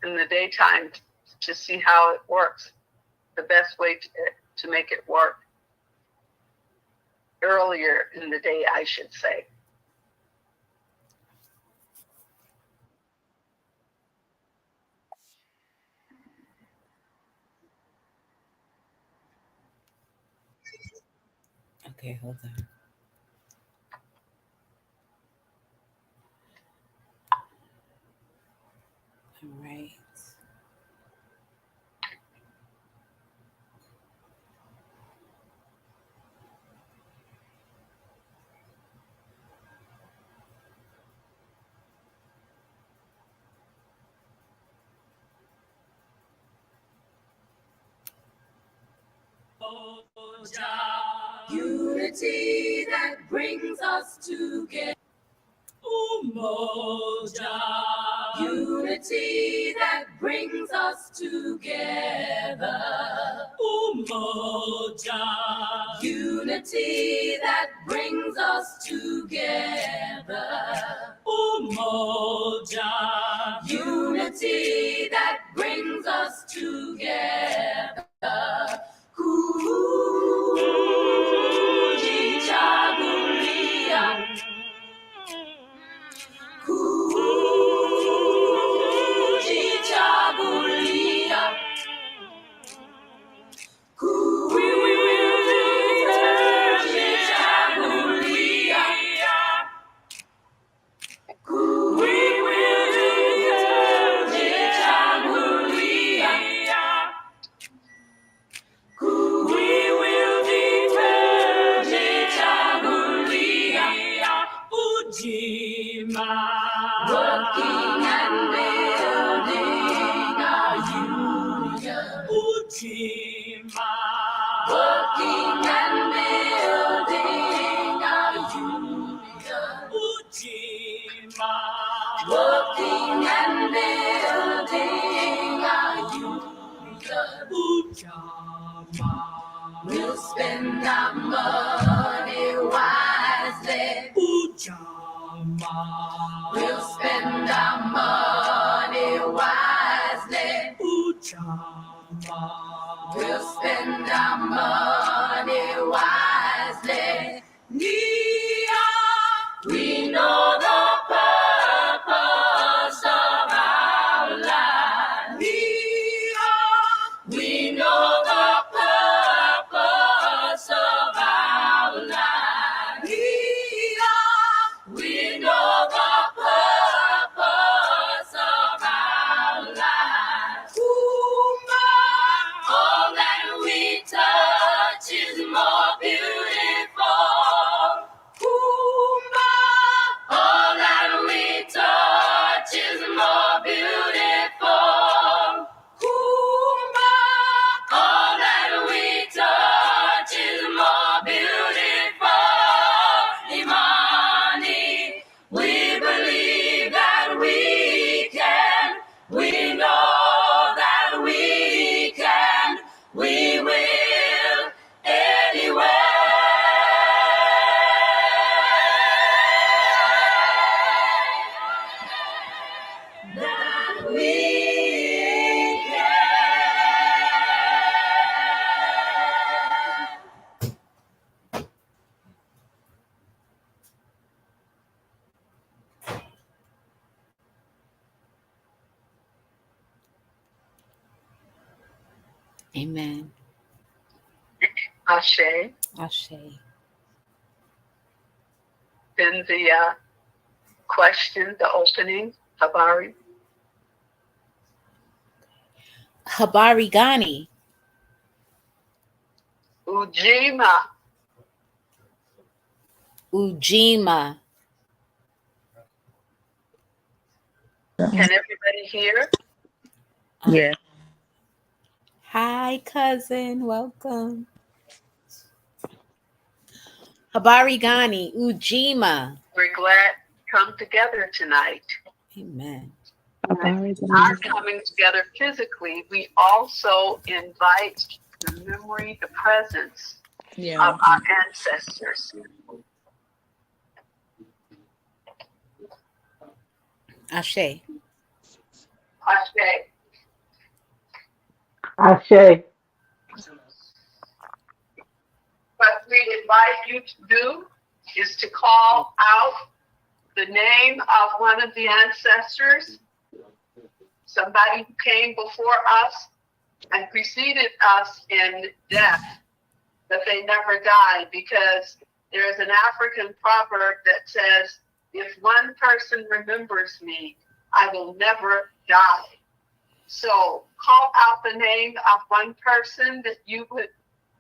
in the daytime to see how it works. The best way to make it work earlier in the day, I should say. Okay, hold on. All right. Unity that brings us together. Umoja. Unity that brings us together. Umoja. Unity that brings us together. Umoja. Unity that brings us together. Kujichagulia. Kujichagulia. Kujichagulia. Ujima, working and building our union. Ujima, working and building our union. Ujima, working and building our union. Ujama, we'll spend our money wisely. Ujama, we'll spend our money wisely. Ujama, we'll spend our money wisely. Nia, we know the purpose of our life. Nia, we know the purpose of our life. Nia, we know the purpose of our life. Uma, all that we touch is more beautiful. Uma, all that we touch is more beautiful. Uma, all that we touch is more beautiful. Imani, we believe that we can. We know that we can. We will anyway. That we can. Amen. Ashe. Ashe. Then the question, the opening, Habari. Habari Gani. Ujima. Ujima. Can everybody hear? Yeah. Hi, cousin. Welcome. Habari Gani. Ujima. We're glad to come together tonight. Amen. Not coming together physically, we also invite the memory, the presence of our ancestors. Ashe. Ashe. Ashe. What we invite you to do is to call out the name of one of the ancestors, somebody who came before us and preceded us in death, that they never died, because there's an African proverb that says, if one person remembers me, I will never die. So call out the name of one person that you would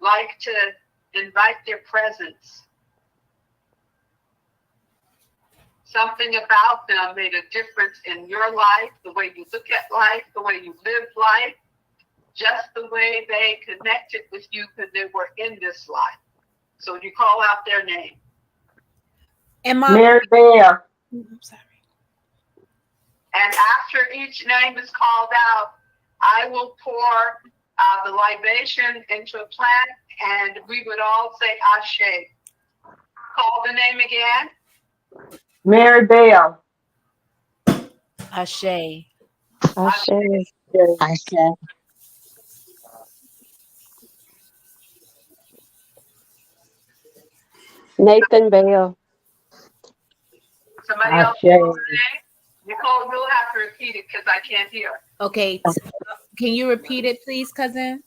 like to invite their presence. Something about them made a difference in your life, the way you look at life, the way you live life, just the way they connected with you because they were in this life. So you call out their name. And Mary Bell. I'm sorry. And after each name is called out, I will pour the libation into a plant, and we would all say Ashe. Call the name again. Mary Bell. Ashe. Ashe. Ashe. Nathan Bell. Somebody else Ashe. call the name. Nicole, you'll have to repeat it because I can't hear. Okay. Can you repeat it, please, cousin?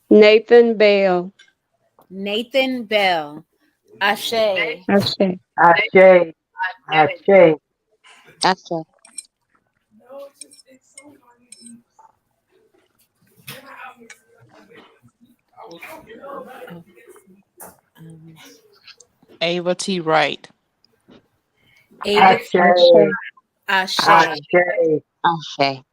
Nathan Bell. Nathan Bell. Ashe. Ashe. Ashe. Ashe. Ashe. Um, Ava T. Wright. Ava. Ashe. Ashe. Ashe. Ashe.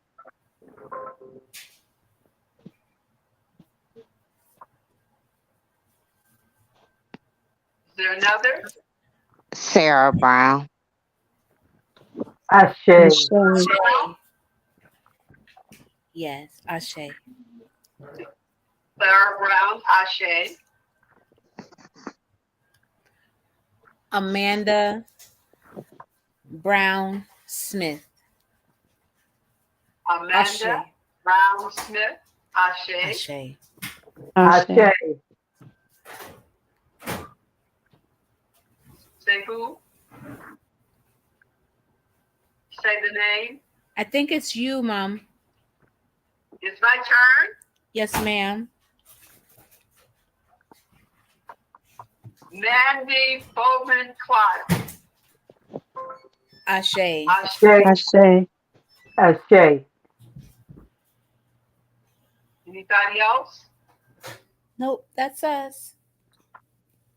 Is there another? Sarah Brown. Ashe. Ashe. Yes. Ashe. Sarah Brown, Ashe. Amanda Brown Smith. Amanda Ashe. Brown Smith, Ashe. Ashe. Ashe. Say who? Say the name. I think it's you, Mom. It's my turn. Yes, ma'am. Mandy Bowman Clark. Ashe. Ashe. Ashe. Ashe. Anybody else? Nope, that's us.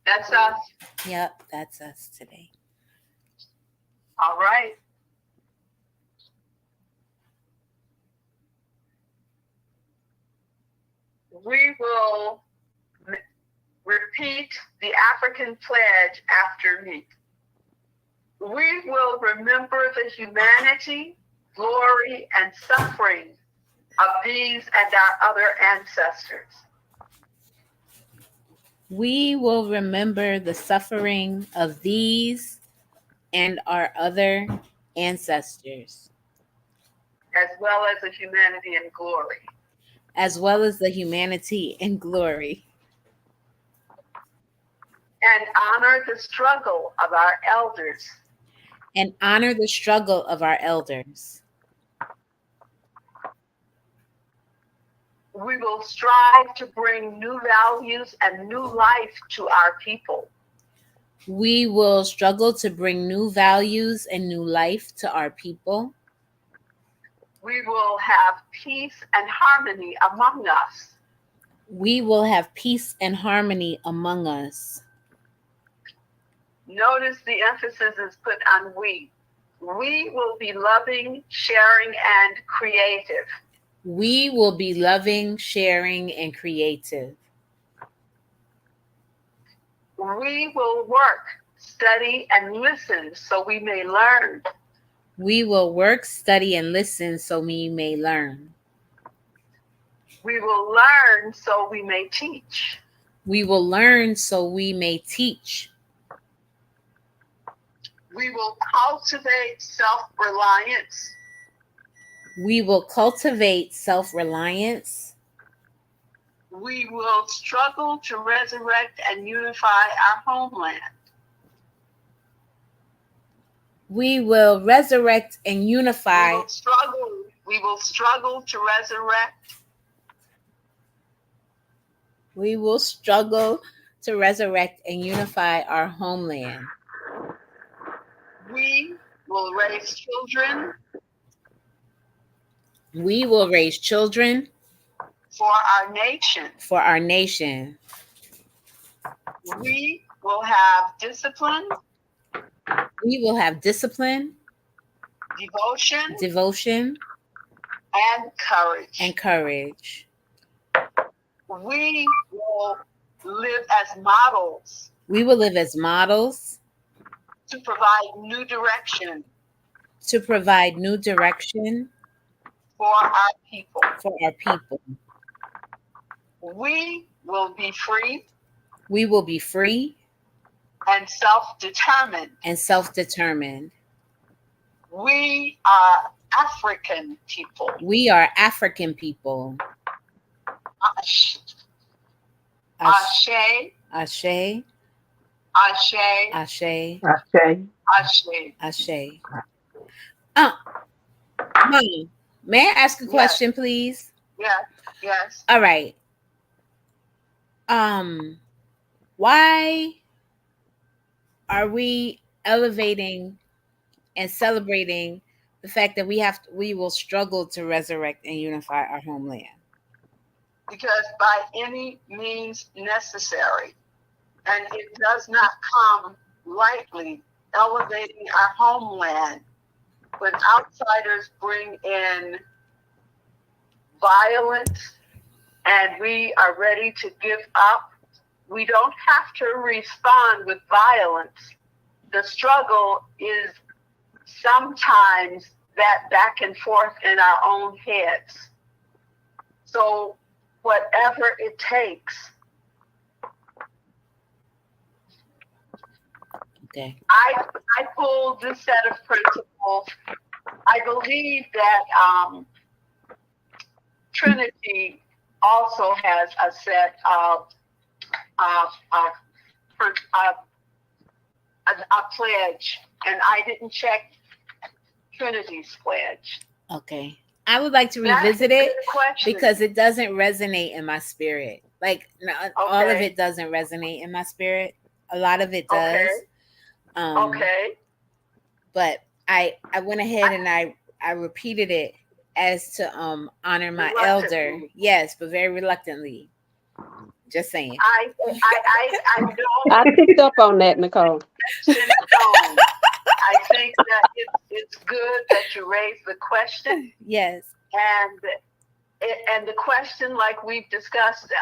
That's us. Yep, that's us today. All right. We will repeat the African pledge after me. We will remember the humanity, glory, and suffering of these and our other ancestors. We will remember the suffering of these and our other ancestors, as well as the humanity and glory. as well as the humanity and glory, and honor the struggle of our elders. and honor the struggle of our elders. We will strive to bring new values and new life to our people. We will struggle to bring new values and new life to our people. We will have peace and harmony among us. We will have peace and harmony among us. Notice the emphasis is put on we. We will be loving, sharing, and creative. We will be loving, sharing, and creative. We will work, study, and listen so we may learn. We will work, study, and listen so we may learn. We will learn so we may teach. We will learn so we may teach. We will cultivate self-reliance. We will cultivate self-reliance. We will struggle to resurrect and unify our homeland. We will resurrect and unify. We will struggle to resurrect. We will struggle to resurrect and unify our homeland. We will raise children. We will raise children For our nation. For our nation. We will have discipline. We will have discipline, devotion, and courage. We will live as models. We will live as models to provide new direction. For our people. We will be free. We will be free. And self-determined. We are African people. Ashe. Ashe. Ashe. Ashe. Ashe. Ashe. Ashe. Ashe. Mom, may I ask a question, please? Yes. All right. Why are we elevating and celebrating the fact that we will struggle to resurrect and unify our homeland? Because by any means necessary, and it does not come lightly, elevating our homeland when outsiders bring in violence and we are ready to give up. We don't have to respond with violence. The struggle is sometimes that back and forth in our own heads. So whatever it takes. Okay. I pulled this set of principles. I believe that Trinity also has a set of a pledge, and I didn't check Trinity's pledge. Okay. I would like to revisit it because it doesn't resonate in my spirit. Like, all of it doesn't resonate in my spirit. A lot of it does. But I went ahead and I repeated it as to honor my elder. Yes, but very reluctantly. Just saying. I don't. I picked up on that, Nicole. I think that it's good that you raised the question. Yes. And the question, like we've discussed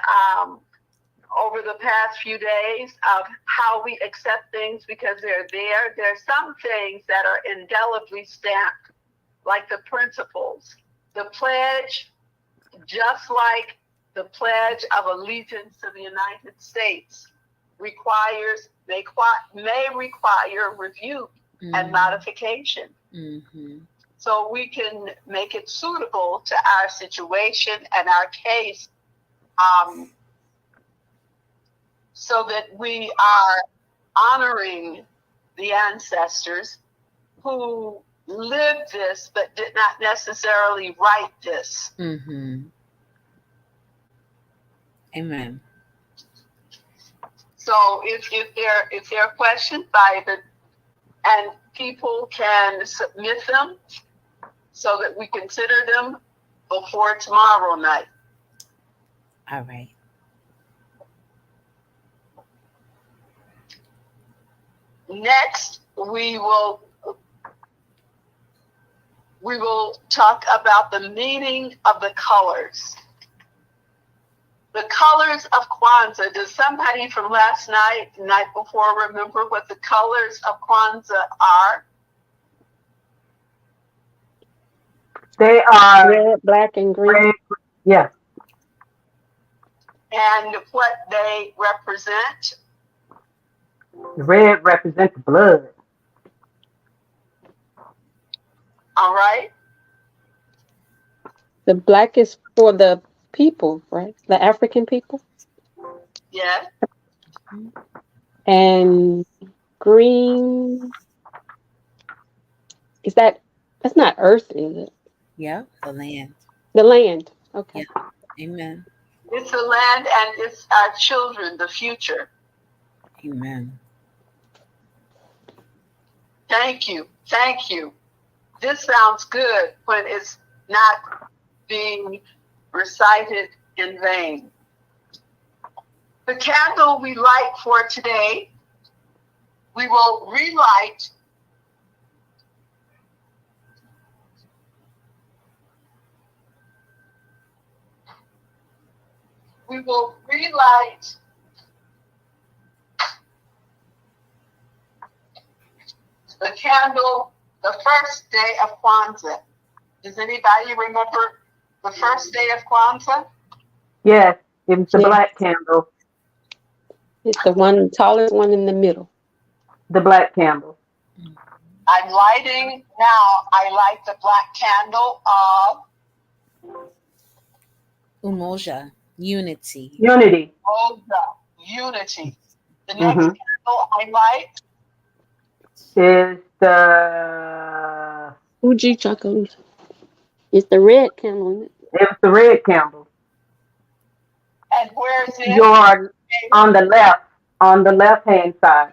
over the past few days, of how we accept things because they're there. There's some things that are indelibly stamped, like the principles. The pledge, just like the Pledge of Allegiance to the United States, may require review and modification. Mm-hmm. So we can make it suitable to our situation and our case, so that we are honoring the ancestors who lived this but did not necessarily write this. Mm-hmm. Amen. So if there are questions, and people can submit them so that we consider them before tomorrow night. All right. Next, we will talk about the meaning of the colors. The colors of Kwanzaa. Does somebody from last night, the night before, remember what the colors of Kwanzaa are? They are Red, black, and green. red. Yeah. And what they represent? Red represents blood. All right. The black is for the people, right? The African people. Yes. And green, is that's not earth, is it? Yeah, the land. The land. Okay. Yeah. Amen. It's the land and it's our children, the future. Amen. Thank you. Thank you. This sounds good when it's not being recited in vain. The candle we light for today, we will relight the candle the first day of Kwanzaa. Does anybody remember the first day of Kwanzaa? Yes, it was the Yeah. black candle. It's the one tallest one in the middle. The black candle. I'm lighting now. I light the black candle of Umoja, unity. Unity. Oga, unity. The next Mm-hmm. candle I light Is the Uji chocolate. It's the red candle. Isn't it? it was the red candle. and where is it? You're on the left hand side.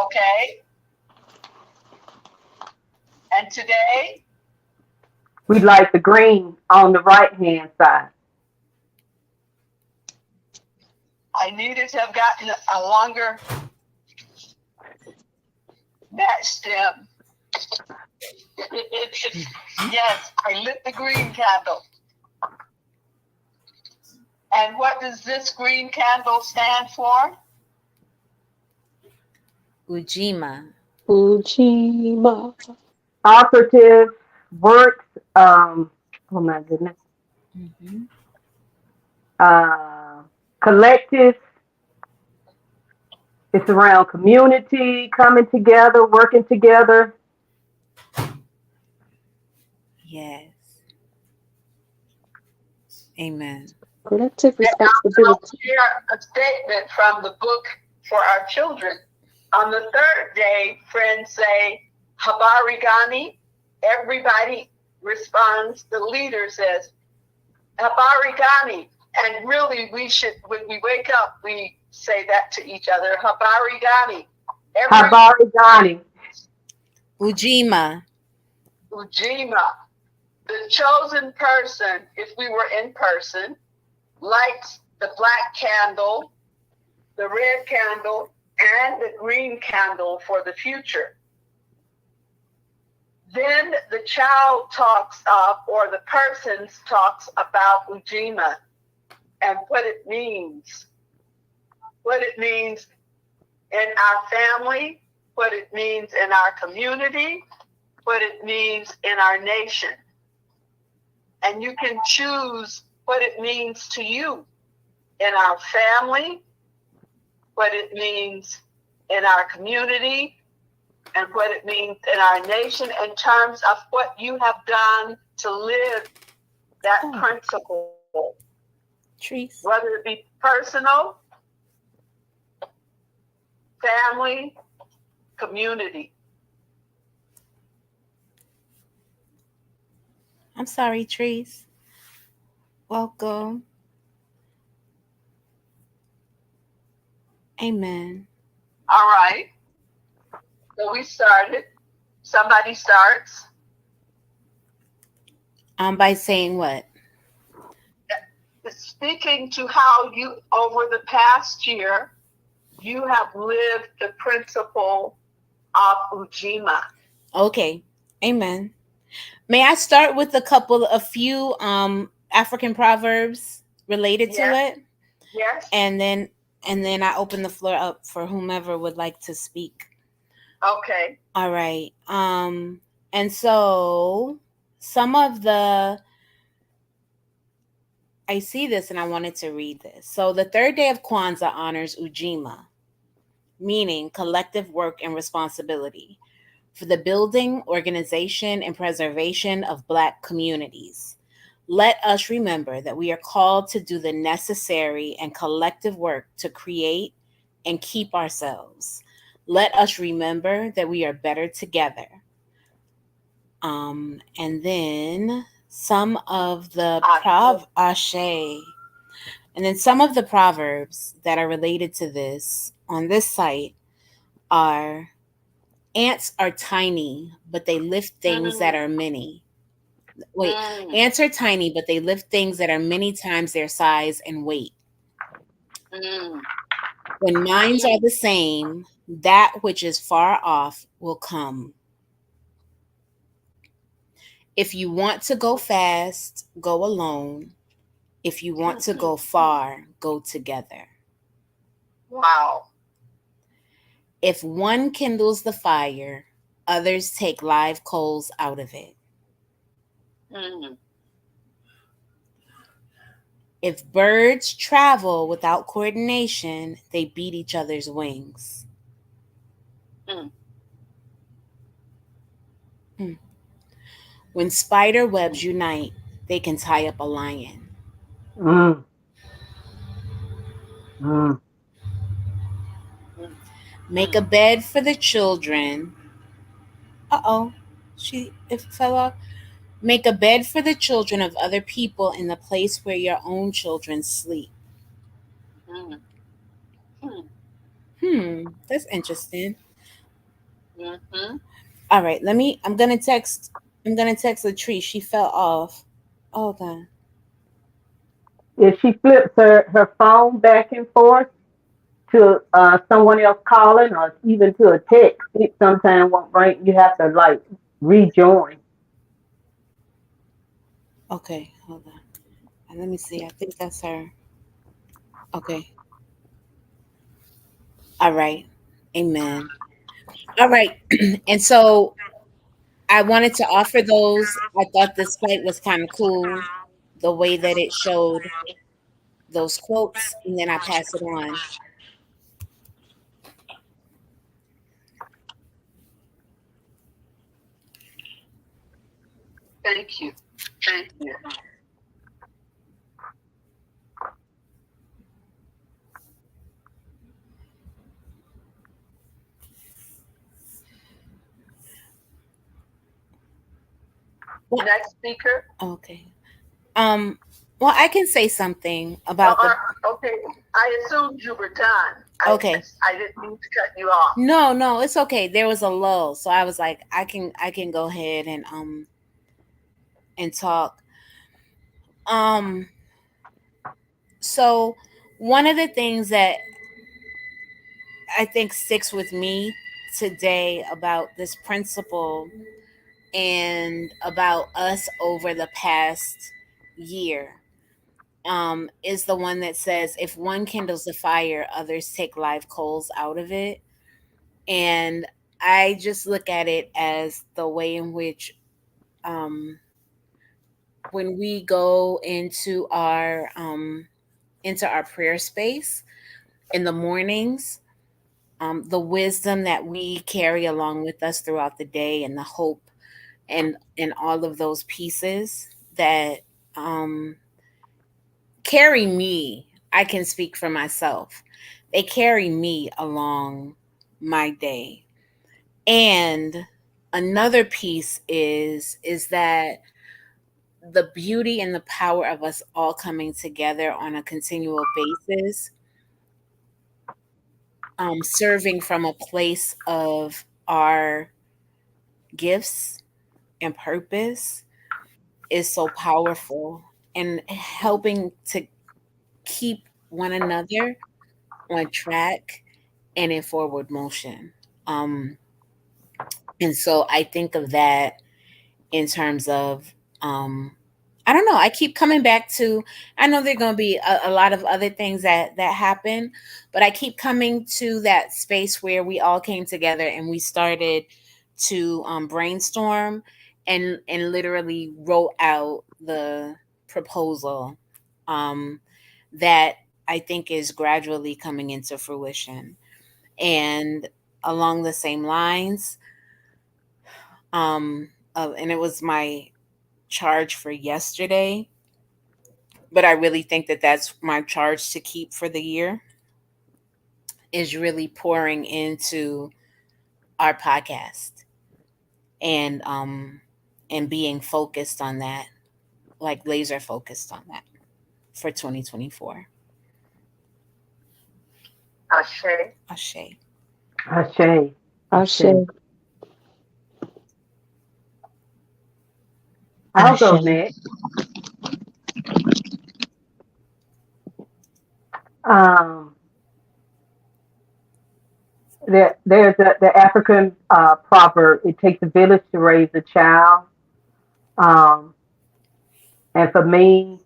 Okay. And today, We light the green on the right hand side. I needed to have gotten a longer match stem. Yes, I lit the green candle. And what does this green candle stand for? Ujima. Ujima. Operative works. Oh my goodness. Mm-hmm. Collective. It's around community coming together, working together. Yes. Amen. Collective And I'll responsibility. share a statement from the book for our children. On the third day, friends say, Habari Gani. Everybody responds. The leader says, Habari Gani. And really, we should, when we wake up, we say that to each other, Habari Gani. Habari Ghani. Ujima. Ujima. The chosen person, if we were in person, lights the black candle, the red candle, and the green candle for the future. Then the child talks up, or the person talks about Ujima and what it means. What it means in our family, what it means in our community, what it means in our nation. And you can choose what it means to you in our family, what it means in our community, and what it means in our nation in terms of what you have done to live that principle, Trees. whether it be personal, family, community. I'm sorry, trees. Welcome. Amen. All right. So we started. Somebody starts. By saying what? Speaking to how you, over the past year, you have lived the principle of Ujima. Okay. Amen. May I start with a few African proverbs related to Yes. it? Yes? And then I open the floor up for whomever would like to speak. Okay. All right. And so some of I see this and I wanted to read this. So the third day of Kwanzaa honors Ujima, meaning collective work and responsibility for the building, organization, and preservation of Black communities, Let us remember that we are called to do the necessary and collective work to create and keep ourselves. Let us remember that we are better together. And then some of the Ashe. And then some of the proverbs that are related to this on this site are: ants are tiny, but they lift things that are many. Wait, ants are tiny, but they lift things that are many times their size and weight. When minds are the same, that which is far off will come. If you want to go fast, go alone. If you want to go far, go together. Wow. If one kindles the fire, others take live coals out of it. If birds travel without coordination, they beat each other's wings. When spider webs unite, they can tie up a lion. Mm. Mm. Make a bed for the children. It fell off. Make a bed for the children of other people in the place where your own children sleep. That's interesting. All right, I'm gonna text Latrice. She fell off. Oh god. If she flips her phone back and forth to someone else calling or even to a text, it sometimes won't bring. You have to like rejoin. Okay, hold on. Let me see. I think that's her. Okay. All right. Amen. All right. And so I wanted to offer those. I thought this site was kind of cool, the way that it showed those quotes, and then I pass it on. Thank you. Thank you. Well, Next speaker. okay. Well, I can say something about the. Okay, I assumed you were done. Okay. I didn't mean to cut you off. No, it's okay. There was a lull, so I was like, I can go ahead and talk. So one of the things that I think sticks with me today about this principle and about us over the past year is the one that says, if one kindles a fire, others take live coals out of it. And I just look at it as the way in which when we go into our prayer space in the mornings, the wisdom that we carry along with us throughout the day, and the hope and all of those pieces that carry me. I can speak for myself. They carry me along my day. And another piece is that the beauty and the power of us all coming together on a continual basis, serving from a place of our gifts and purpose is so powerful, and helping to keep one another on track and in forward motion. Um, and so I think of that in terms of, I don't know, I keep coming back to, I know there are going to be a lot of other things that happen, but I keep coming to that space where we all came together and we started to brainstorm and literally wrote out the proposal that I think is gradually coming into fruition. And along the same lines, and it was my charge for yesterday, but I really think that that's my charge to keep for the year, is really pouring into our podcast and being focused on that, like laser focused on that for 2024. Ashe. Ashe. Ashe. Ashe. I'll go Ashe. next. Um, there's the African proverb, it takes a village to raise a child. Um, and for me,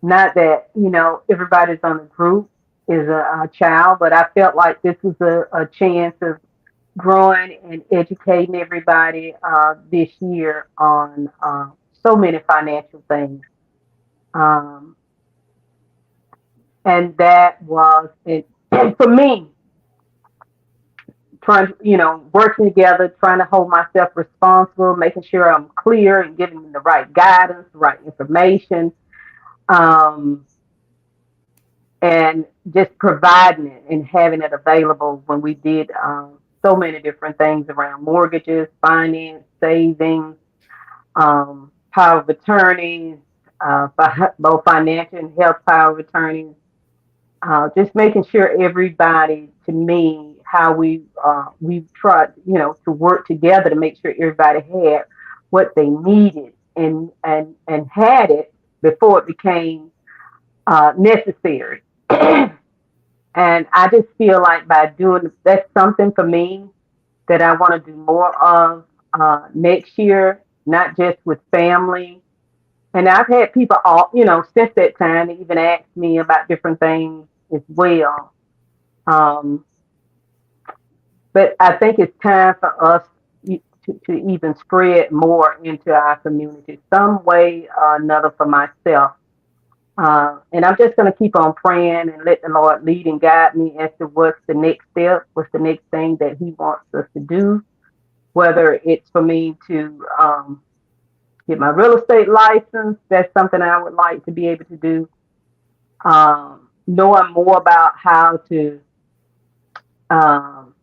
not that, everybody's on the group is a child, but I felt like this was a chance of growing and educating everybody this year on so many financial things. Um, and that was it. And for me, trying, working together, trying to hold myself responsible, making sure I'm clear and giving them the right guidance, the right information, um, and just providing it and having it available when we did so many different things around mortgages, finance, savings, power of attorneys, both financial and health power of attorneys. Just making sure everybody, to me, how we tried, to work together to make sure everybody had what they needed and had it before it became necessary. And I just feel like by doing that's something for me that I want to do more of next year, not just with family. And I've had people all, since that time even ask me about different things as well. Um, but I think it's time for us to even spread more into our community, some way or another for myself. And I'm just going to keep on praying and let the Lord lead and guide me as to what's the next step, what's the next thing that He wants us to do, whether it's for me to get my real estate license. That's something I would like to be able to do. Knowing more about how to um,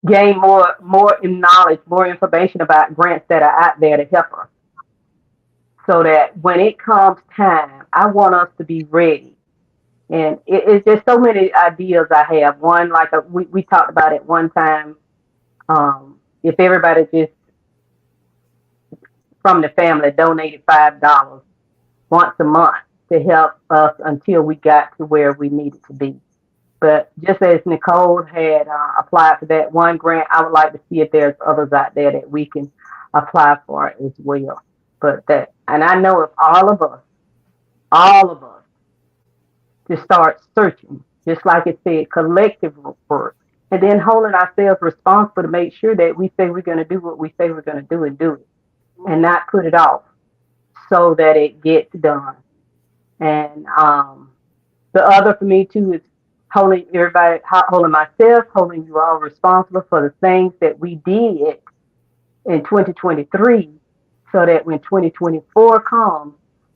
gain more in knowledge, more information about grants that are out there to help us, so that when it comes time, I want us to be ready. And it's just so many ideas I have. One, like we talked about at one time, if everybody just from the family donated $5 once a month to help us until we got to where we needed to be. But just as Nicole had applied for that one grant, I would like to see if there's others out there that we can apply for as well. And I know if all of us, to start searching, just like it said, collective work, and then holding ourselves responsible to make sure that we say we're going to do what we say we're going to do and do it, and not put it off, so that it gets done. And the other for me too is holding myself, holding you all responsible for the things that we did in 2023, so that when 2024 comes,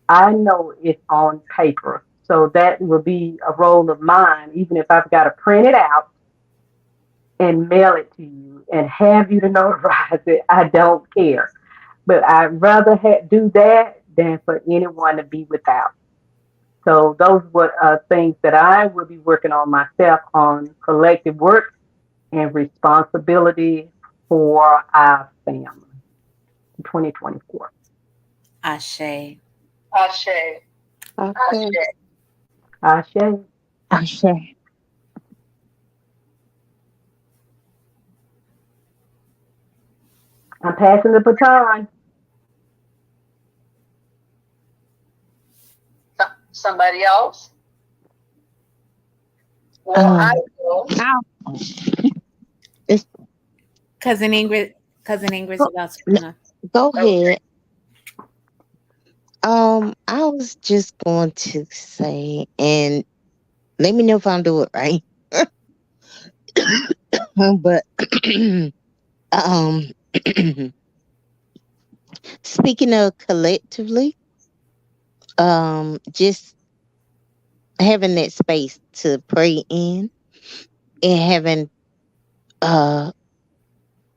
I know it's on paper. So that will be a role of mine, even if I've got to print it out and mail it to you and have you to notarize it. I don't care. But I'd rather do that than for anyone to be without. So those were things that I will be working on myself, on collective work and responsibility for our family in 2024. Ashe. Ashe. Ashe. Ashe. Ashe. Ashe. I'm passing the baton. Somebody else? Well, I will. It's, Cousin Ingrid's about to come up. go Okay. ahead. I was just going to say, and let me know if I'm doing it right. But um, speaking of collectively, just having that space to pray in and having uh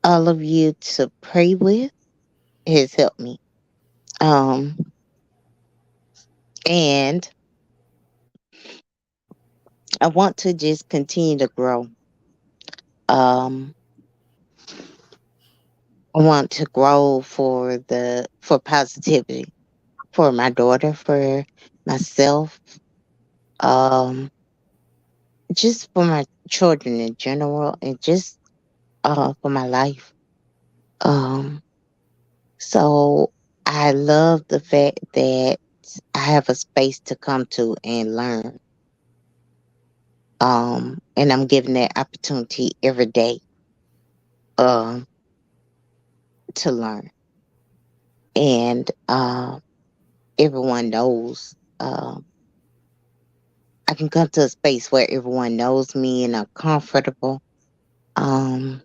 all of you to pray with has helped me. Um, and I want to just continue to grow. Um, I want to grow for positivity, for my daughter, for myself, um, just for my children in general, and just for my life. Um, so I love the fact that I have a space to come to and learn. And I'm given that opportunity every day um to learn. And everyone knows I can come to a space where everyone knows me and I'm comfortable. Um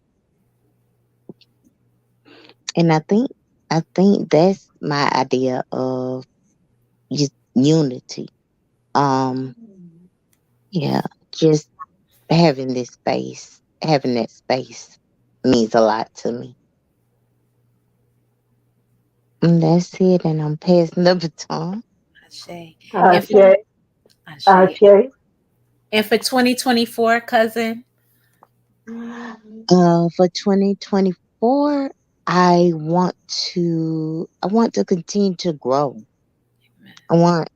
and I think that's my idea of unity. Um yeah, just having that space means a lot to me. And that's it, and I'm passing the baton. Ashe. And for Ashe, Ashe. Ashe. And for 2024, cousin. For 2024, I want to continue to grow. I want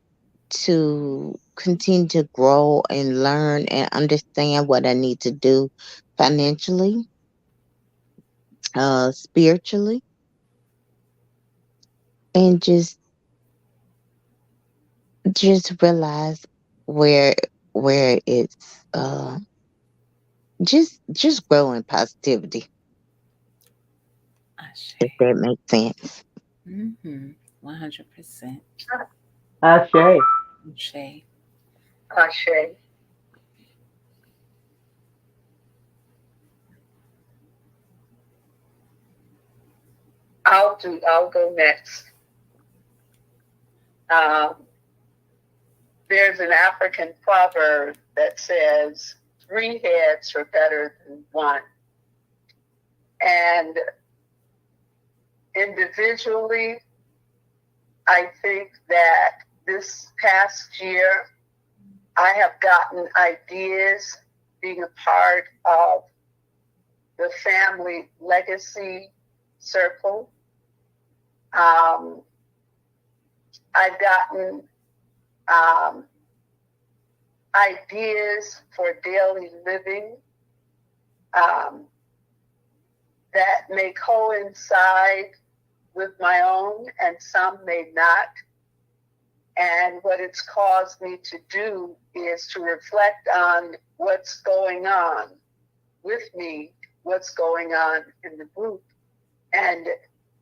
to continue to grow and learn and understand what I need to do financially, spiritually, and just realize where it's just grow in positivity, if Ashe. that makes sense. Mm-hmm. 100%. Ashe. Ashe. Ashe. I'll go next. Um, there's an African proverb that says, 3 heads are better than one. And individually, I think that this past year, I have gotten ideas being a part of the family legacy circle. I've gotten um, ideas for daily living um, that may coincide with my own and some may not. And what it's caused me to do is to reflect on what's going on with me, what's going on in the group, and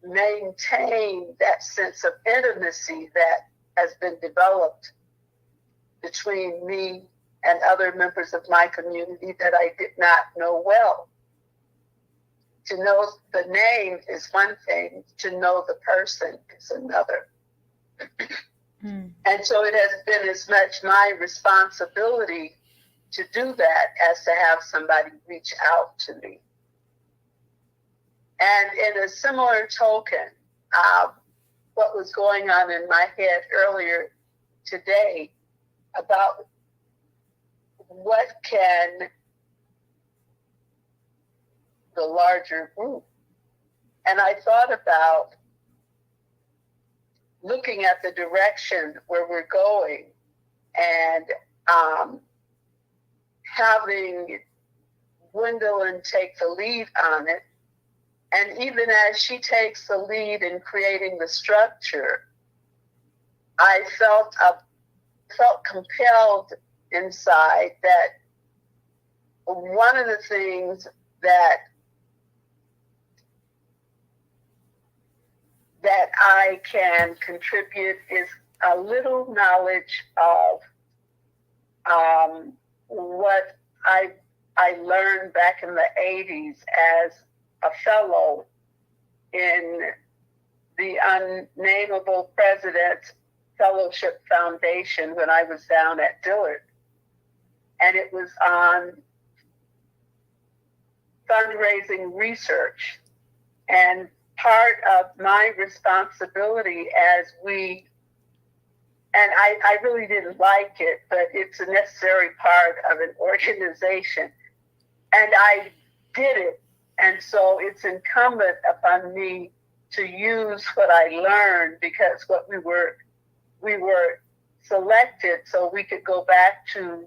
maintain that sense of intimacy that has been developed between me and other members of my community that I did not know well. To know the name is one thing, to know the person is another. And so it has been as much my responsibility to do that as to have somebody reach out to me. And in a similar token, what was going on in my head earlier today about what can the larger group. And I thought about looking at the direction where we're going and having Gwendolyn take the lead on it. And even as she takes the lead in creating the structure, I felt compelled inside that one of the things that I can contribute is a little knowledge of what I learned back in the 80s as a fellow in the Unnameable President's Fellowship Foundation when I was down at Dillard, and it was on fundraising research. And part of my responsibility as we, and I really didn't like it, but it's a necessary part of an organization. And I did it. And so it's incumbent upon me to use what I learned, because what we were selected so we could go back to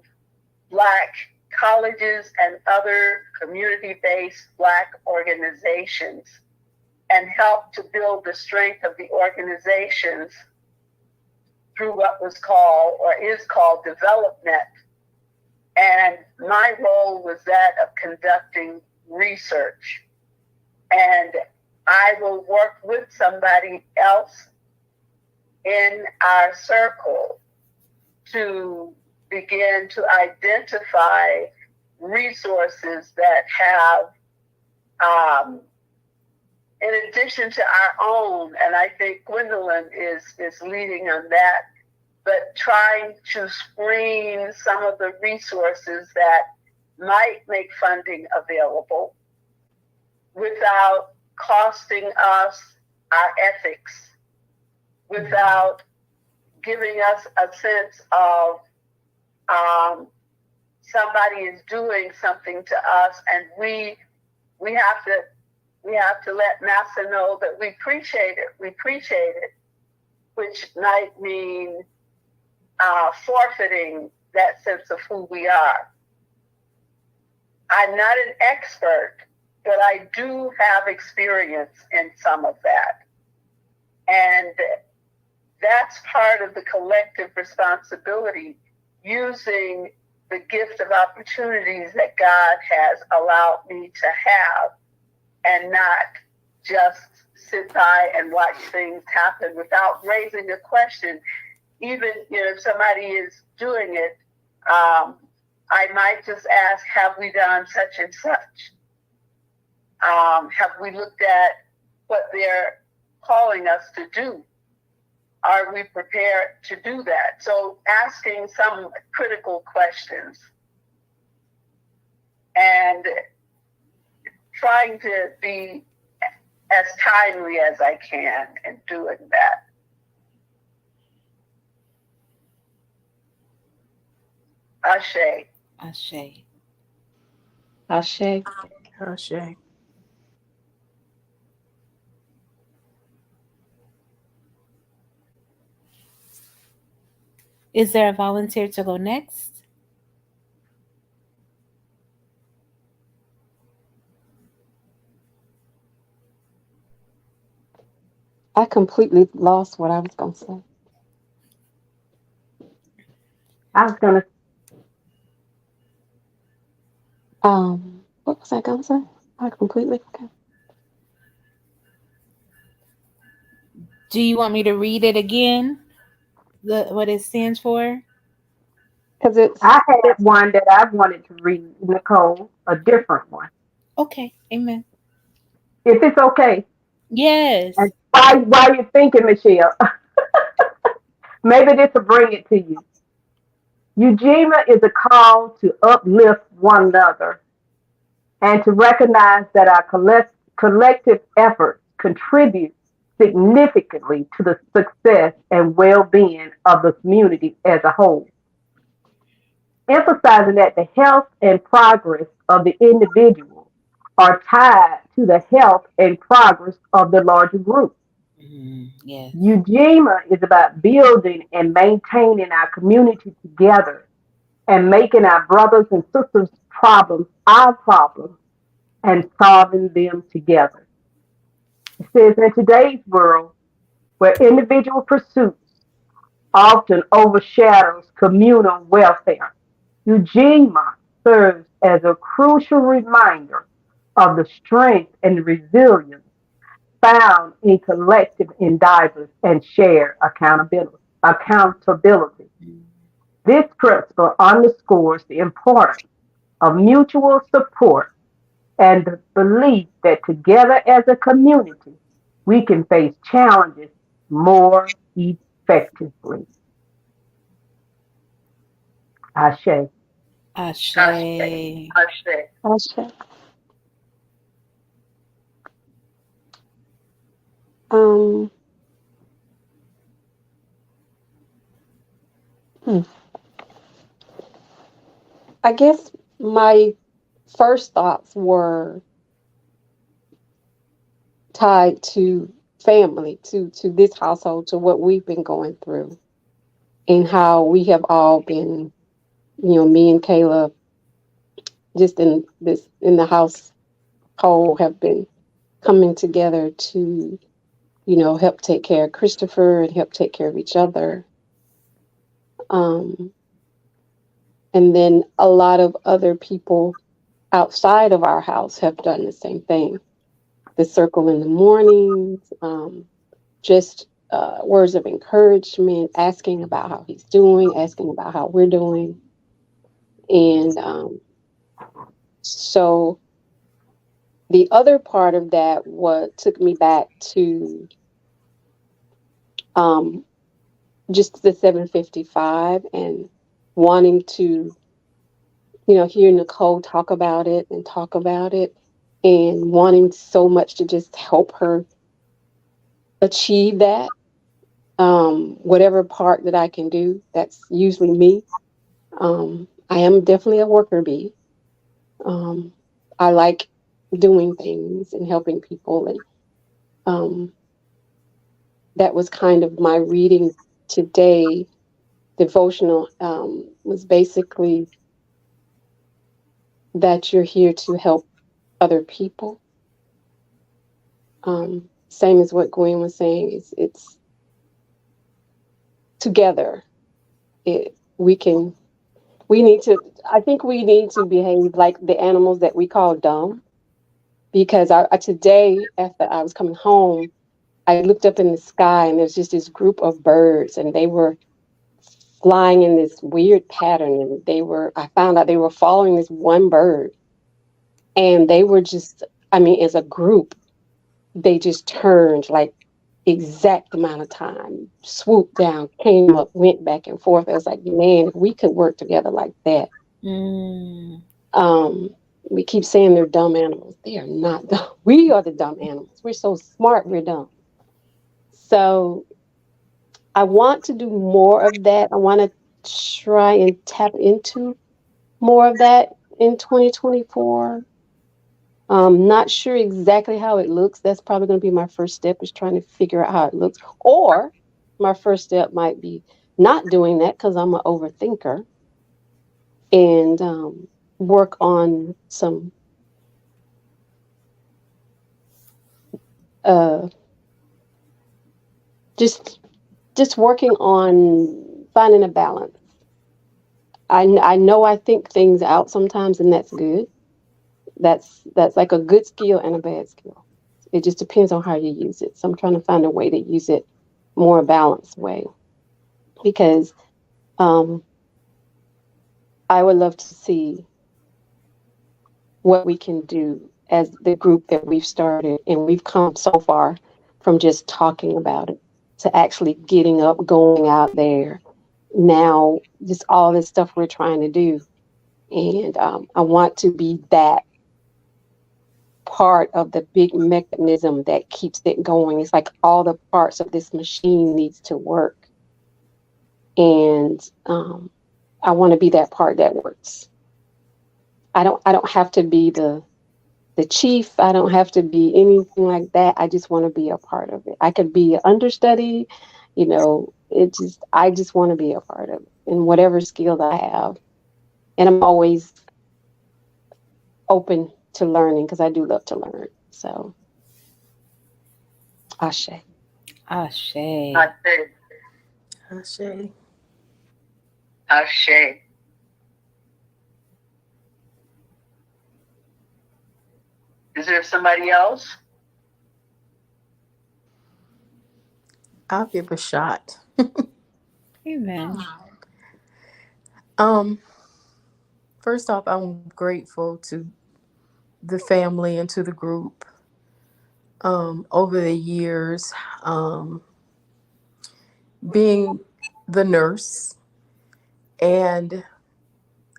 Black colleges and other community-based Black organizations and help to build the strength of the organizations through what was called or is called development. And my role was that of conducting research. And I will work with somebody else in our circle to begin to identify resources that have, in addition to our own, and I think Gwendolyn is leading on that, but trying to screen some of the resources that might make funding available without costing us our ethics, without giving us a sense of somebody is doing something to us, and we have to let NASA know that we appreciate it, which might mean forfeiting that sense of who we are. I'm not an expert, but I do have experience in some of that. And that's part of the collective responsibility, using the gift of opportunities that God has allowed me to have, and not just sit by and watch things happen without raising a question. Even if somebody is doing it, I might just ask, have we done such and such? Have we looked at what they're calling us to do? Are we prepared to do that? So asking some critical questions and trying to be as timely as I can in doing that. Ashe. Ashe. Ashe. Ashe. Is there a volunteer to go next? I completely lost what I was gonna say. I was gonna. What was I gonna say? I completely forgot. Do you want me to read it again? What it stands for? Because it's I had one that I wanted to read, Nicole, a different one, Okay. Amen. if it's okay. Yes. And while you're thinking, Michelle, maybe this will bring it to you. Ujima is a call to uplift one another and to recognize that our collective efforts contribute significantly to the success and well-being of the community as a whole, emphasizing that the health and progress of the individual are tied to the health and progress of the larger group. Yes. Ujima is about building and maintaining our community together and making our brothers and sisters' problems our problems and solving them together. It says in today's world, where individual pursuits often overshadows communal welfare, Ujima serves as a crucial reminder of the strength and resilience found in collective endeavors and shared accountability. This principle underscores the importance of mutual support and the belief that together as a community we can face challenges more effectively. Ashe. Ashe. Ashe. Asha. Um, hmm. I guess my first thoughts were tied to family, to this household, to what we've been going through, and how we have all been, me and Kayla, just in the household, have been coming together to, help take care of Christopher and help take care of each other. Um, and then a lot of other people outside of our house have done the same thing. The circle in the mornings, just words of encouragement, asking about how he's doing, asking about how we're doing. And so the other part of that what took me back to um, just the 755 and wanting to, hear Nicole talk about it and talk about it and wanting so much to just help her achieve that. Whatever part that I can do, that's usually me. I am definitely a worker bee. Um, I like doing things and helping people, and um, that was kind of my reading today. Devotional was basically that you're here to help other people. Same as what Gwen was saying. It's together. We can. We need to. I think we need to behave like the animals that we call dumb. Because today, after I was coming home, I looked up in the sky and there's just this group of birds, and they were flying in this weird pattern. And I found out they were following this one bird, and they were just, I mean, as a group, they just turned like exact amount of time, swooped down, came up, went back and forth. I was like, man, if we could work together like that. Mm. Um, we keep saying they're dumb animals. They are not dumb. We are the dumb animals. We're so smart, we're dumb. So I want to do more of that. I want to try and tap into more of that in 2024. Not sure exactly how it looks. That's probably going to be my first step, is trying to figure out how it looks. Or my first step might be not doing that because I'm an overthinker, and work on some uh, just just working on finding a balance. I know I think things out sometimes, and that's good. That's like a good skill and a bad skill. It just depends on how you use it. So I'm trying to find a way to use it more balanced way, because um, I would love to see what we can do as the group that we've started, and we've come so far from just talking about it to actually getting up, going out there. Now, just all this stuff we're trying to do, and I want to be that part of the big mechanism that keeps it going. It's like all the parts of this machine needs to work, and I want to be that part that works. I don't have to be the chief. I don't have to be anything like that. I just want to be a part of it. I could be an understudy, I just want to be a part of it in whatever skills I have. And I'm always open to learning because I do love to learn. So, Ashe. Ashe. Ashe. Ashe. Ashe. Is there somebody else? I'll give a shot. Amen. Um, First off, I'm grateful to the family and to the group. Over the years, being the nurse and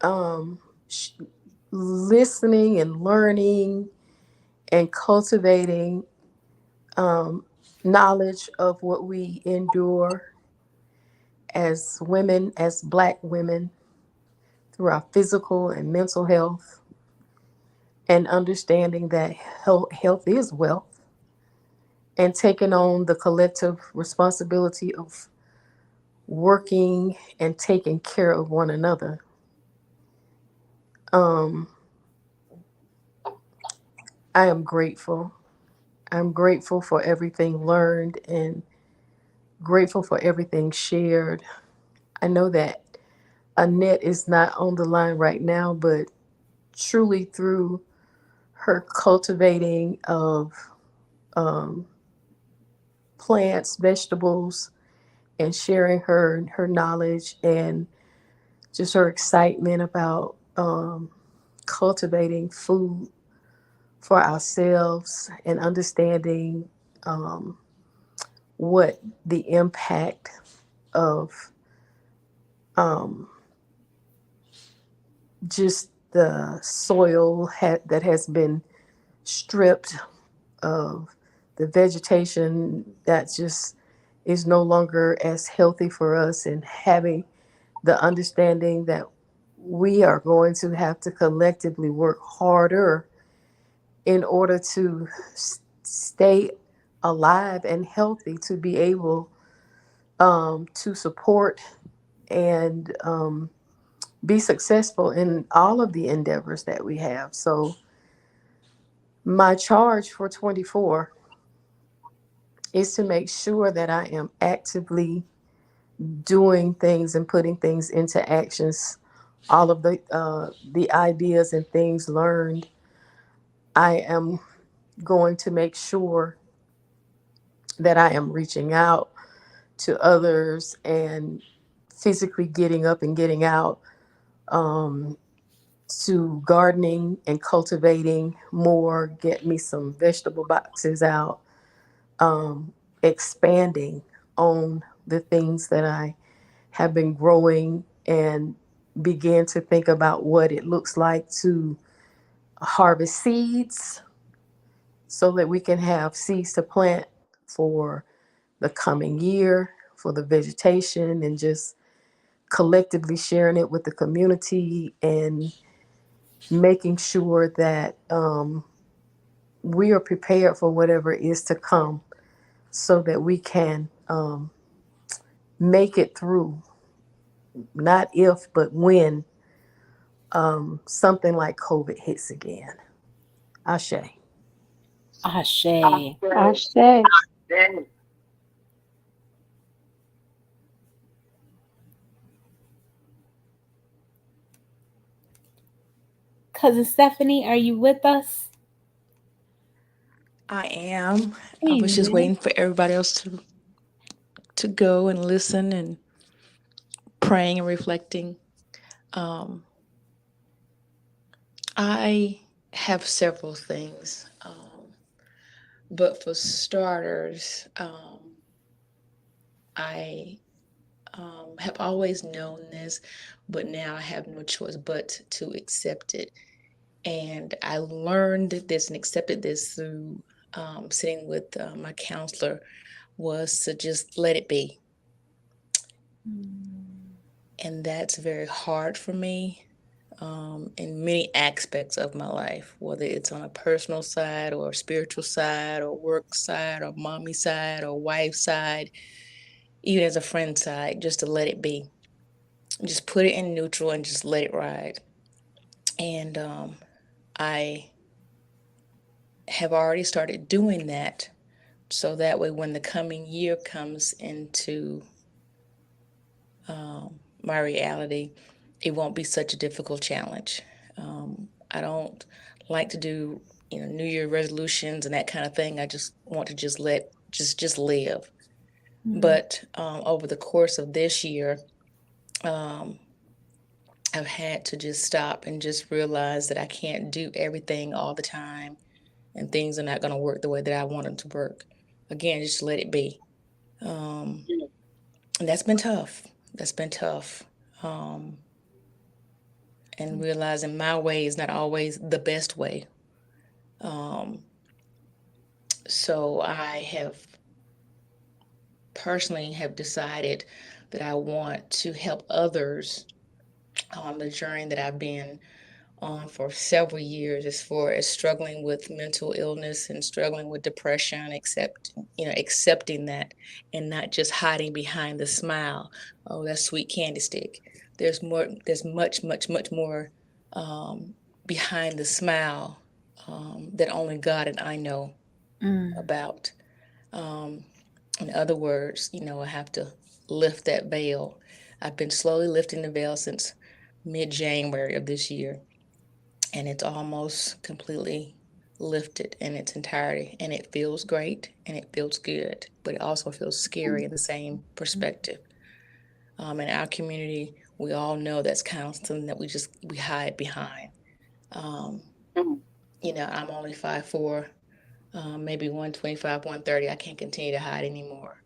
um, sh- listening and learning and cultivating um, knowledge of what we endure as women, as Black women, through our physical and mental health, and understanding that health is wealth, and taking on the collective responsibility of working and taking care of one another. Um, I am grateful. I'm grateful for everything learned and grateful for everything shared. I know that Annette is not on the line right now, but truly through her cultivating of um, plants, vegetables, and sharing her knowledge and just her excitement about cultivating food for ourselves and understanding um, what the impact of um, just the soil that has been stripped of the vegetation that just is no longer as healthy for us, and having the understanding that we are going to have to collectively work harder in order to stay alive and healthy, to be able to support and be successful in all of the endeavors that we have. So, my charge for 24 is to make sure that I am actively doing things and putting things into actions. All of the ideas and things learned, I am going to make sure that I am reaching out to others and physically getting up and getting out, um, to gardening and cultivating more, get me some vegetable boxes out, um, expanding on the things that I have been growing, and begin to think about what it looks like to harvest seeds so that we can have seeds to plant for the coming year, for the vegetation, and just collectively sharing it with the community and making sure that we are prepared for whatever is to come so that we can make it through, not if, but when something like COVID hits again. Ashe. Ashe. I say, Then Cousin Stephanie, are you with us? I am. I was just Amen. waiting for everybody else to go and listen and praying and reflecting. Um, I have several things, but for starters, I have always known this, but now I have no choice but to accept it. And I learned this and accepted this through sitting with my counselor, was to just let it be. And that's very hard for me in many aspects of my life, whether it's on a personal side or a spiritual side or work side or mommy side or wife side, even as a friend side, just to let it be. Just put it in neutral and just let it ride. And I have already started doing that. So that way, when the coming year comes into my reality, it won't be such a difficult challenge. I don't like to do, New Year resolutions and that kind of thing. I just want to just live. But over the course of this year, um, I've had to just stop and just realize that I can't do everything all the time, and things are not going to work the way that I want them to work. Again, just let it be. Um, And that's been tough. That's been tough. And realizing my way is not always the best way. So I have personally have decided that I want to help others on the journey that I've been on for several years as far as struggling with mental illness and struggling with depression, accepting that and not just hiding behind the smile. Oh, that's sweet candy stick. There's much more behind the smile that only God and I know about. In other words, I have to lift that veil. I've been slowly lifting the veil since mid-January of this year, and it's almost completely lifted in its entirety. And it feels great and it feels good, but it also feels scary in the same perspective. In our community, we all know that's kind of something that we hide behind. Um, I'm only 5'4", maybe 125, 130. I can't continue to hide anymore.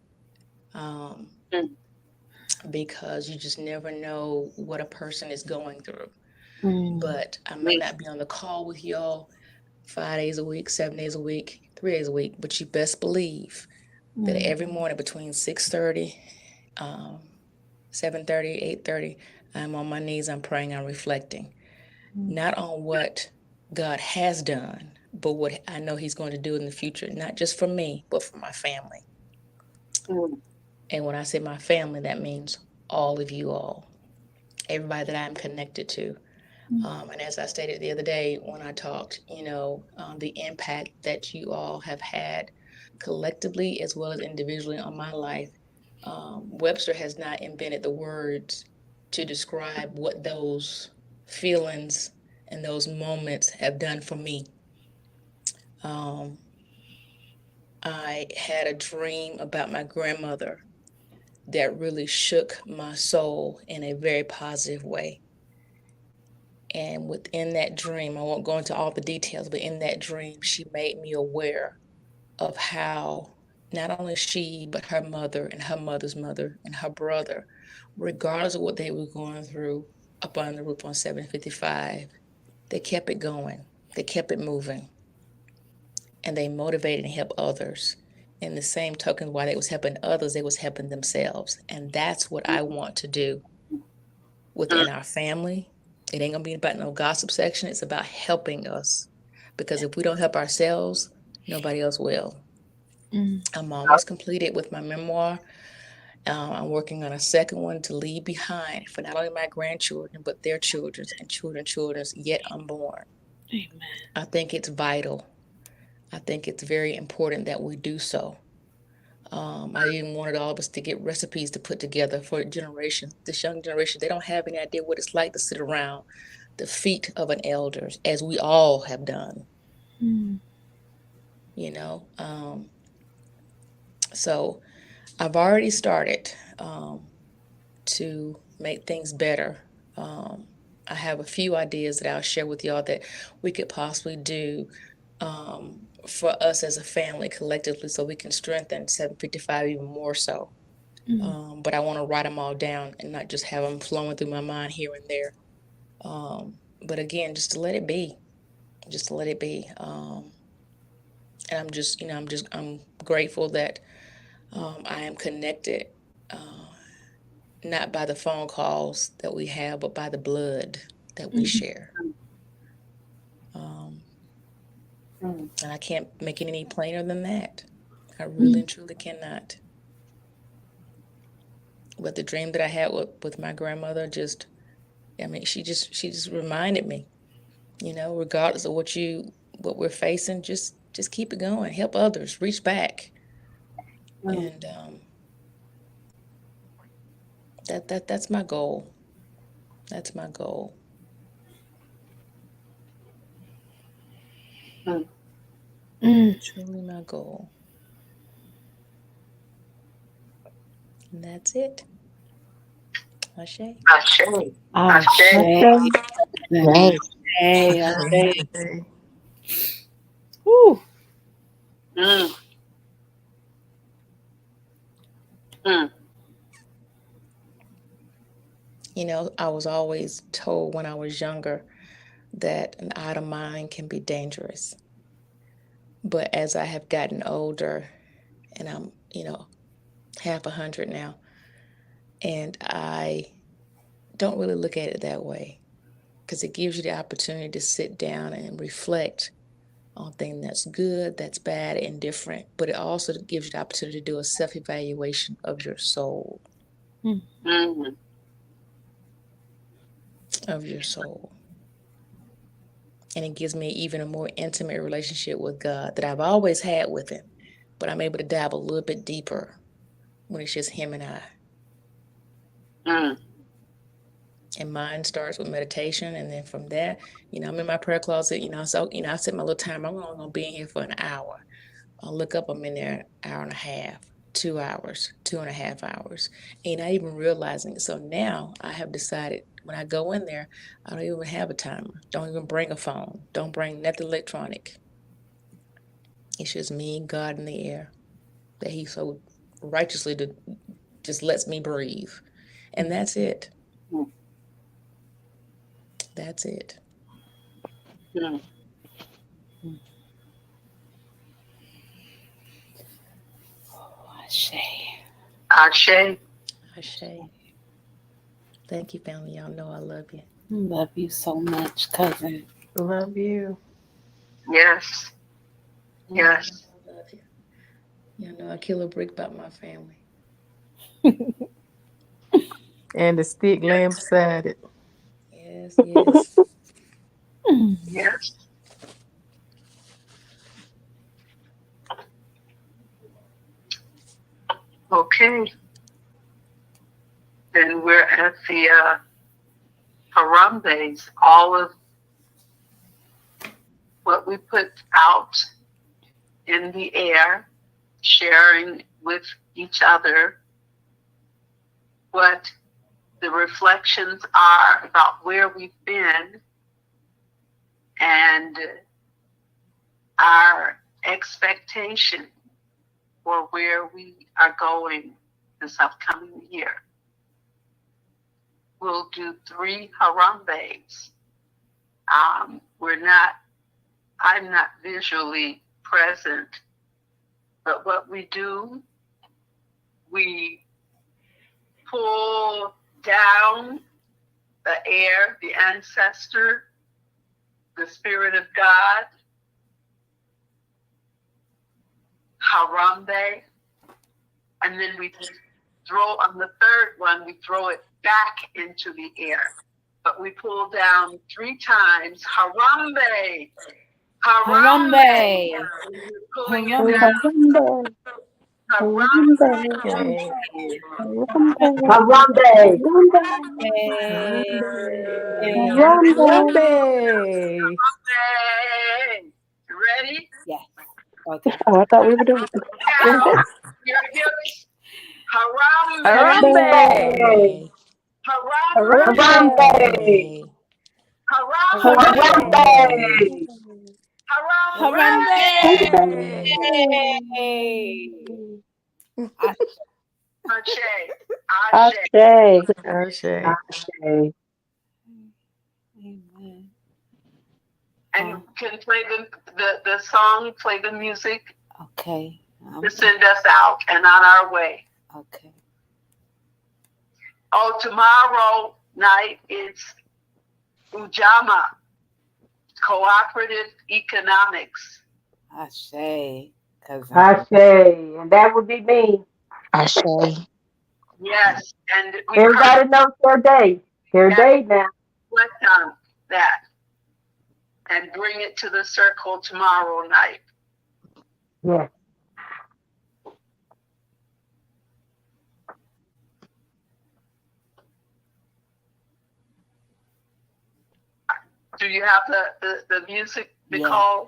Because you just never know what a person is going through. But I may not be on the call with y'all 5 days a week, 7 days a week, 3 days a week, but you best believe that every morning between 6:30, 7:30, 8:30, I'm on my knees, I'm praying, I'm reflecting, not on what God has done, but what I know He's going to do in the future, not just for me, but for my family. And when I say my family, that means all of you all, everybody that I'm connected to. And as I stated the other day when I talked, the impact that you all have had collectively as well as individually on my life. Webster has not invented the words to describe what those feelings and those moments have done for me. I had a dream about my grandmother that really shook my soul in a very positive way. And within that dream, I won't go into all the details, but in that dream, she made me aware of how not only she, but her mother and her mother's mother and her brother, regardless of what they were going through up on the roof on 755, they kept it going. They kept it moving. And they motivated and helped others. In the same token, while they was helping others, they was helping themselves. And that's what I want to do within our family. It ain't gonna be about no gossip section. It's about helping us. Because if we don't help ourselves, nobody else will. I'm almost completed with my memoir. I'm working on a second one to leave behind for not only my grandchildren, but their children's and children's yet unborn. Amen. I think it's vital. I think it's very important that we do so. I even wanted all of us to get recipes to put together for generation. This young generation, they don't have any idea what it's like to sit around the feet of an elder, as we all have done. So I've already started to make things better. I have a few ideas that I'll share with y'all that we could possibly do for us as a family collectively so we can strengthen 755 even more so. But I want to write them all down and not just have them flowing through my mind here and there. But again, just to let it be, and I'm grateful that I am connected, not by the phone calls that we have, but by the blood that we share. And I can't make it any plainer than that. I really and truly cannot. But the dream that I had with my grandmother she just reminded me, regardless of what we're facing, just keep it going, help others, reach back. And that's my goal. That's my goal. Truly my goal. And that's it. Ashe. Ashe. Ashe. Right. Ashe. Whew. Mm. Mm. I was always told when I was younger that an idle mind can be dangerous. But as I have gotten older, and I'm, half 100 now, and I don't really look at it that way because it gives you the opportunity to sit down and reflect on things that's good, that's bad, and different. But it also gives you the opportunity to do a self-evaluation of your soul, Mhm. of your soul. And it gives me even a more intimate relationship with God that I've always had with Him. But I'm able to dive a little bit deeper when it's just Him and I. Mm. And mine starts with meditation, and then from there, I'm in my prayer closet. So I set my little time. I'm only gonna be in here for an hour. I'll look up. I'm in there an hour and a half, 2 hours, 2.5 hours, and not even realizing it. So now I have decided when I go in there, I don't even have a timer. Don't even bring a phone. Don't bring nothing electronic. It's just me, God, in the air that He so righteously just lets me breathe, and that's it. Mm. That's it. Mm. Ashe. Ashe. Ashe. Thank you, family. Y'all know I love you. Love you so much, cousin. Love you. Yes. Yes. I love you. Y'all know I kill a brick about my family. And the stick laying beside it. Yes, yes. Yes. Okay. Then we're at the Harambe's. All of what we put out in the air, sharing with each other what the reflections are about where we've been and our expectation for where we are going this upcoming year. We'll do 3 Harambe's. I'm not visually present, but what we do, we pull down the air, the ancestor, the spirit of God, Harambe, and then we throw on the third one, we throw it back into the air. But we pull down 3 times, Harambe, Harambe. Harambe. Pulling it Harambe. down, Harambe. Okay. Harambe. Harambe. Harambe. You ready? Yes. Okay. Oh, I thought we were doing it. Now, your hips. Harambe. Harambe. Harambe. Harambe. Harambe. Harambe. Harambe. Harambe. Hey. Ashe. Ashe. Ashe. Ashe. Ashe. Amen. And you can play the song, play the music Okay. to send us out and on our way. Okay. Oh, tomorrow night it's Ujima, Cooperative Economics. Ashe. Cousin. Ashe. And that would be me. Ashe. Yes, and we Everybody knows their day. Their day now. reflect on that and bring it to the circle tomorrow night. Yes. Do you have the music, Nicole?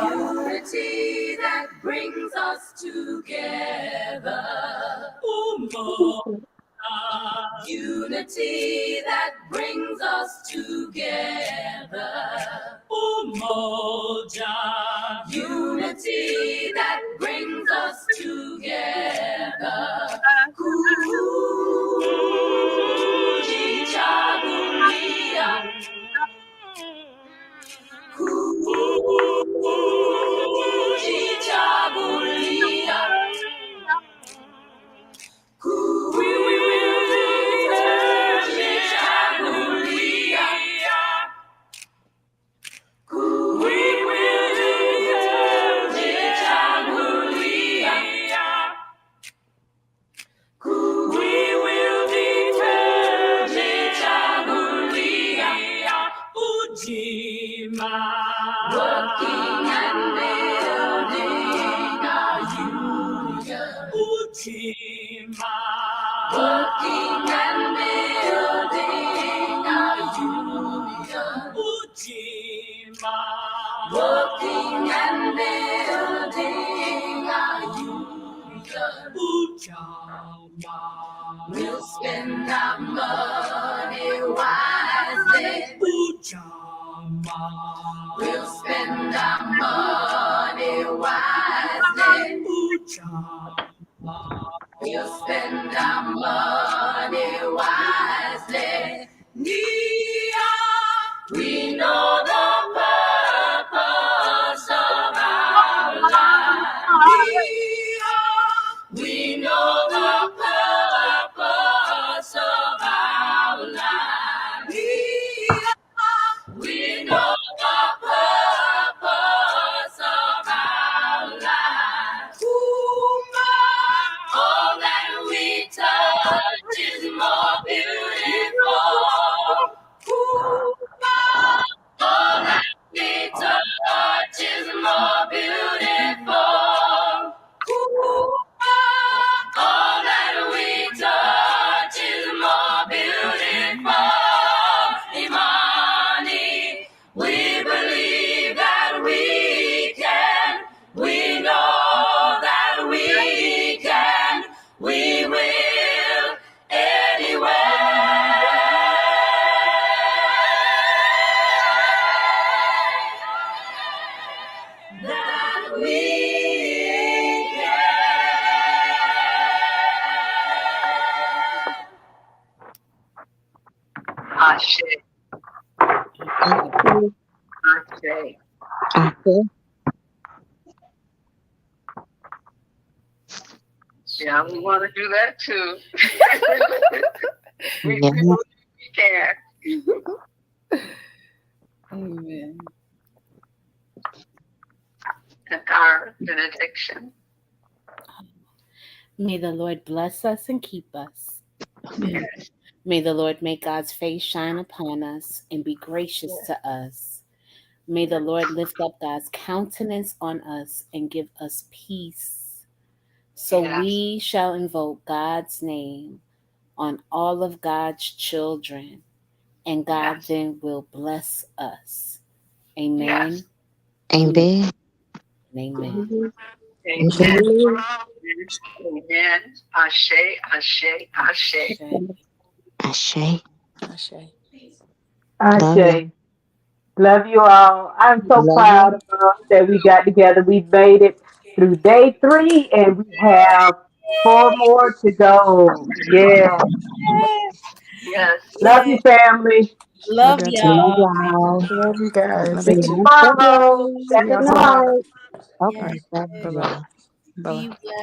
Unity that brings us together. Umoja. Unity that brings us together. Umoja. Unity that brings us together. Umoja. working and building our union. Ujima, working and building our union. Ujama, we'll spend our money wisely. Ujama, we'll spend our money wisely. Ujama, we'll spend our money wisely. Nia, we know the purpose of our life. Nia, we know the purpose of our life. Nia, we know the purpose of our life. Uma, all that we touch is more beautiful. Uma, all that we touch is more beautiful. Uma, all that we touch is more beautiful. Imani, we believe that we can. We know that we can. We will anyway. That we can. Ashe, Okay. ashe. Okay. Yeah, we want to do that too. we Yeah. believe we can. Amen. And our benediction. May the Lord bless us and keep us. Yes. May the Lord make God's face shine upon us and be gracious to us. May the Lord lift up God's countenance on us and give us peace. So Yes. we shall invoke God's name on all of God's children, and God Yes. then will bless us. Amen. Yes. Amen. Amen. Amen. Amen. Amen. Ashe, ashe, ashe. Ashe. Ashe. Love you. Ashe. Love you all. I'm so Love proud you. of us that we got together. We made it through day 3 and we have 4 more to go. Yeah. Yes. Love you, family. Love Love y'all too. Love y'all. y'all. Love you Love guys. you See you too. tomorrow. Okay. See 7 y'all Good tomorrow. o'clock. night. All Okay. right. Love Bye you bye. all. Bye bye. Be blessed.